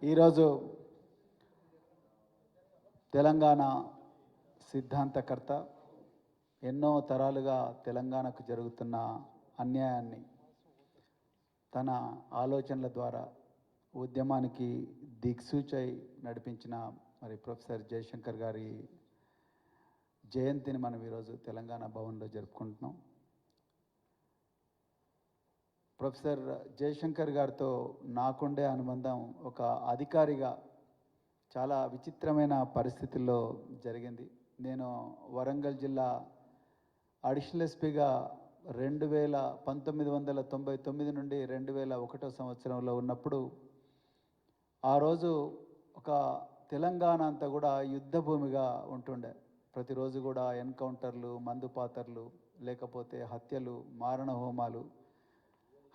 ఈరోజు తెలంగాణ సిద్ధాంతకర్త ఎన్నో తరాలుగా తెలంగాణకు జరుగుతున్న అన్యాయాన్ని తన ఆలోచనల ద్వారా ఉద్యమానికి దిక్సూచై నడిపించిన ప్రొఫెసర్ జయశంకర్ గారి జయంతిని మనం ఈరోజు తెలంగాణ భవన్లో జరుపుకుంటున్నాం. ప్రొఫెసర్ జయశంకర్ గారితో నాకుండే అనుబంధం ఒక అధికారిగా చాలా విచిత్రమైన పరిస్థితుల్లో జరిగింది. నేను వరంగల్ జిల్లా అడిషనల్ ఎస్పీగా 1999 నుండి 2001 సంవత్సరంలో ఉన్నప్పుడు ఆ రోజు ఒక తెలంగాణ అంతా కూడా యుద్ధ భూమిగా ఉంటుండే. ప్రతిరోజు కూడా ఎన్కౌంటర్లు, మందుపాతర్లు, లేకపోతే హత్యలు, మారణ హోమాలు.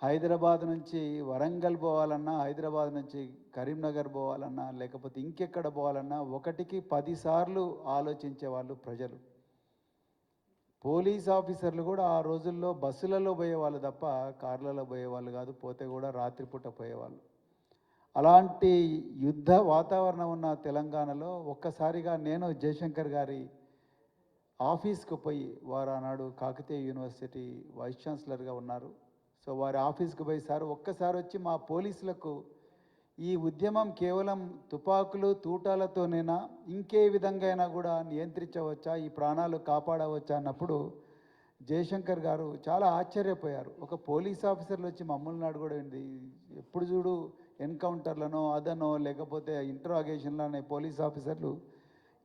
హైదరాబాద్ నుంచి వరంగల్ పోవాలన్నా, హైదరాబాద్ నుంచి కరీంనగర్ పోవాలన్నా, లేకపోతే ఇంకెక్కడ పోవాలన్నా 1కి 10 సార్లు ఆలోచించే వాళ్ళు ప్రజలు. పోలీస్ ఆఫీసర్లు కూడా ఆ రోజుల్లో బస్సులలో పోయేవాళ్ళు తప్ప కార్లలో పోయేవాళ్ళు కాదు. పోతే కూడా రాత్రిపూట పోయేవాళ్ళు. అలాంటి యుద్ధ వాతావరణం ఉన్న తెలంగాణలో ఒక్కసారిగా నేను జయశంకర్ గారి ఆఫీస్కు పోయి, వారు ఆనాడు కాకతీయ యూనివర్సిటీ వైస్ ఛాన్సలర్గా ఉన్నారు. సో వారి ఆఫీస్కి పోయి, సార్ ఒక్కసారి వచ్చి మా పోలీసులకు ఈ ఉద్యమం కేవలం తుపాకులు తూటాలతోనేనా, ఇంకే విధంగా అయినా కూడా నియంత్రించవచ్చా, ఈ ప్రాణాలు కాపాడవచ్చా అన్నప్పుడు జయశంకర్ గారు చాలా ఆశ్చర్యపోయారు. ఒక పోలీస్ ఆఫీసర్లు వచ్చి మమ్మల్ని అడగడండి, ఎప్పుడు చూడు ఎన్కౌంటర్లనో అదనో లేకపోతే ఇంట్రాగేషన్లోనే పోలీస్ ఆఫీసర్లు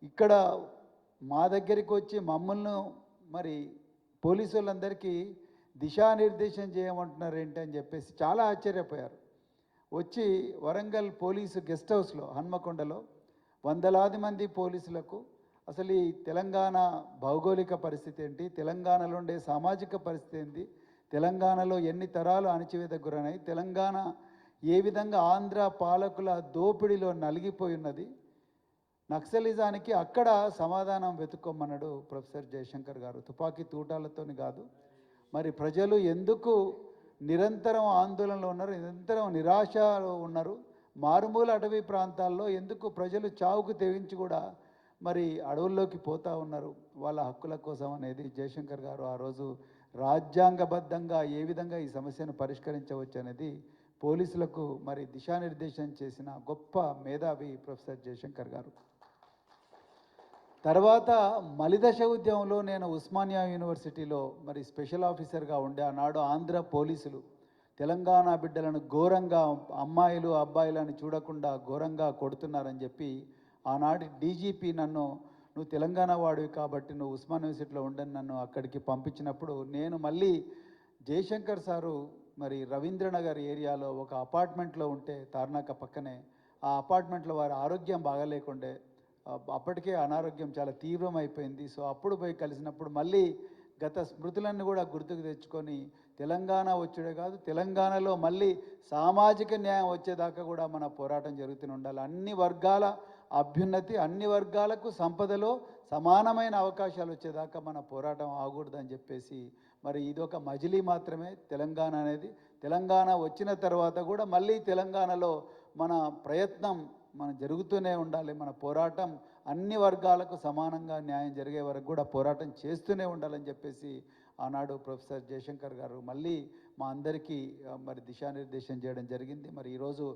ఇక్కడ మా దగ్గరికి వచ్చి మమ్మల్ని పోలీసు వాళ్ళందరికీ దిశానిర్దేశం చేయమంటున్నారు ఏంటి అని చెప్పేసి చాలా ఆశ్చర్యపోయారు. వచ్చి వరంగల్ పోలీసు గెస్ట్ హౌస్లో హన్మకొండలో వందలాది మంది పోలీసులకు అసలు ఈ తెలంగాణ భౌగోళిక పరిస్థితి ఏంటి, తెలంగాణలో ఉండే సామాజిక పరిస్థితి ఏంటి, తెలంగాణలో ఎన్ని తరాలు అణచివేతకు గురనాయి, తెలంగాణ ఏ విధంగా ఆంధ్ర పాలకుల దోపిడీలో నలిగిపోయి ఉన్నది, నక్సలిజానికి అక్కడ సమాధానం వెతుక్కోమన్నాడు ప్రొఫెసర్ జయశంకర్ గారు. తుపాకీ తూటాలతోని కాదు, ప్రజలు ఎందుకు నిరంతరం ఆందోళనలో ఉన్నారు, నిరంతరం నిరాశలో ఉన్నారు, మారుమూల అటవీ ప్రాంతాల్లో ఎందుకు ప్రజలు చావుకు తెగించి కూడా అడవుల్లోకి పోతూ ఉన్నారు వాళ్ళ హక్కుల కోసం అనేది జయశంకర్ గారు ఆ రోజు రాజ్యాంగబద్ధంగా ఏ విధంగా ఈ సమస్యను పరిష్కరించవచ్చు అనేది పోలీసులకు దిశానిర్దేశం చేసిన గొప్ప మేధావి ప్రొఫెసర్ జయశంకర్ గారు. తర్వాత మలిదశ ఉద్యమంలో నేను ఉస్మానియా యూనివర్సిటీలో స్పెషల్ ఆఫీసర్గా ఉండే ఆనాడు ఆంధ్ర పోలీసులు తెలంగాణ బిడ్డలను ఘోరంగా, అమ్మాయిలు అబ్బాయిలను చూడకుండా ఘోరంగా కొడుతున్నారని చెప్పి ఆనాటి డీజీపీ నువ్వు తెలంగాణ వాడివి కాబట్టి నువ్వు ఉస్మాన్ యూనివర్సిటీలో ఉండని నన్ను అక్కడికి పంపించినప్పుడు నేను మళ్ళీ జయశంకర్ సారు రవీంద్రనగర్ ఏరియాలో ఒక అపార్ట్మెంట్లో ఉంటే, తార్నాక పక్కనే ఆ అపార్ట్మెంట్లో వారి ఆరోగ్యం బాగాలేకుండే, అప్పటికే అనారోగ్యం చాలా తీవ్రమైపోయింది. సో అప్పుడు పోయి కలిసినప్పుడు మళ్ళీ గత స్మృతులన్నీ కూడా గుర్తుకు తెచ్చుకొని తెలంగాణ వచ్చుడే కాదు, తెలంగాణలో మళ్ళీ సామాజిక న్యాయం వచ్చేదాకా కూడా మన పోరాటం జరుగుతూనే ఉండాలి. అన్ని వర్గాల అభ్యున్నతి, అన్ని వర్గాలకు సంపదలో సమానమైన అవకాశాలు వచ్చేదాకా మన పోరాటం ఆగకూడదని చెప్పేసి ఇదొక మజిలీ మాత్రమే తెలంగాణ అనేది. తెలంగాణ వచ్చిన తర్వాత కూడా మళ్ళీ తెలంగాణలో మన ప్రయత్నం జరుగుతూనే ఉండాలి. మన పోరాటం అన్ని వర్గాలకు సమానంగా న్యాయం జరిగే వరకు కూడా పోరాటం చేస్తూనే ఉండాలని చెప్పేసి ఆనాడు ప్రొఫెసర్ జయశంకర్ గారు మళ్ళీ మా అందరికీ దిశానిర్దేశం చేయడం జరిగింది. ఈరోజు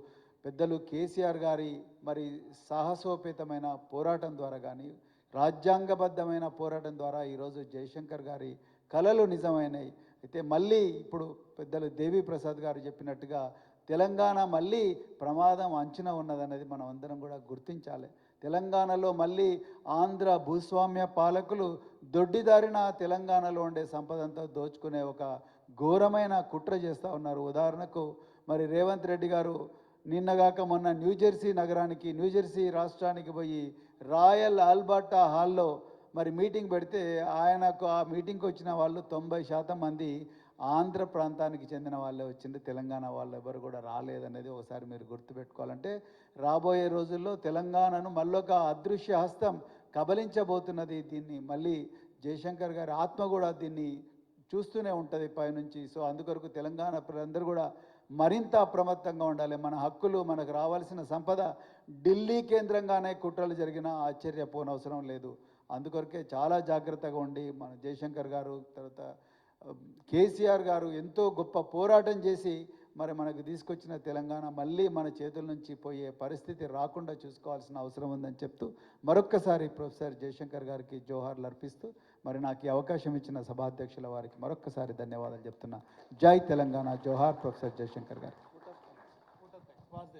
పెద్దలు కేసీఆర్ గారి సాహసోపేతమైన పోరాటం ద్వారా కానీ, రాజ్యాంగబద్ధమైన పోరాటం ద్వారా ఈరోజు జయశంకర్ గారి కలలు నిజమైనవి. అయితే మళ్ళీ ఇప్పుడు పెద్దలు దేవి ప్రసాద్ గారు చెప్పినట్టుగా తెలంగాణ మళ్ళీ ప్రమాదం అంచున ఉన్నదనేది మనం అందరం కూడా గుర్తించాలి. తెలంగాణలో మళ్ళీ ఆంధ్ర భూస్వామ్య పాలకులు దొడ్డిదారిన తెలంగాణలో ఉండే సంపదంతా దోచుకునే ఒక ఘోరమైన కుట్ర చేస్తూ ఉన్నారు. ఉదాహరణకు రేవంత్ రెడ్డి గారు నిన్నగాక మొన్న న్యూజెర్సీ రాష్ట్రానికి పోయి రాయల్ ఆల్బర్టా హాల్లో మీటింగ్ పెడితే ఆయనకు ఆ మీటింగ్కి వచ్చిన వాళ్ళు 90% మంది ఆంధ్ర ప్రాంతానికి చెందిన వాళ్ళే వచ్చింది, తెలంగాణ వాళ్ళు ఎవరు కూడా రాలేదనేది ఒకసారి మీరు గుర్తుపెట్టుకోవాలంటే రాబోయే రోజుల్లో తెలంగాణను మళ్ళొక అదృశ్య హస్తం కబలించబోతున్నది. దీన్ని మళ్ళీ జయశంకర్ గారి ఆత్మ కూడా దీన్ని చూస్తూనే ఉంటుంది పైనుంచి. సో అందుకొరకు తెలంగాణ ప్రజలందరూ కూడా మరింత అప్రమత్తంగా ఉండాలి. మన హక్కులు, మనకు రావాల్సిన సంపద ఢిల్లీ కేంద్రంగానే కుట్రలు జరిగినా ఆశ్చర్యపోనవసరం లేదు. అందుకొరకే చాలా జాగ్రత్తగా ఉండి మన జయశంకర్ గారు, తర్వాత కేసీఆర్ గారు ఎంతో గొప్ప పోరాటం చేసి మరి మనకు తీసుకొచ్చిన తెలంగాణ మళ్ళీ మన చేతుల నుంచి పోయే పరిస్థితి రాకుండా చూసుకోవాల్సిన అవసరం ఉందని చెప్తూ మరొక్కసారి ప్రొఫెసర్ జయశంకర్ గారికి జోహార్లు అర్పిస్తూ మరి నాకు ఈ అవకాశం ఇచ్చిన సభాధ్యక్షుల వారికి మరొక్కసారి ధన్యవాదాలు చెప్తున్నా. జై తెలంగాణ, జోహార్ ప్రొఫెసర్ జయశంకర్ గారు.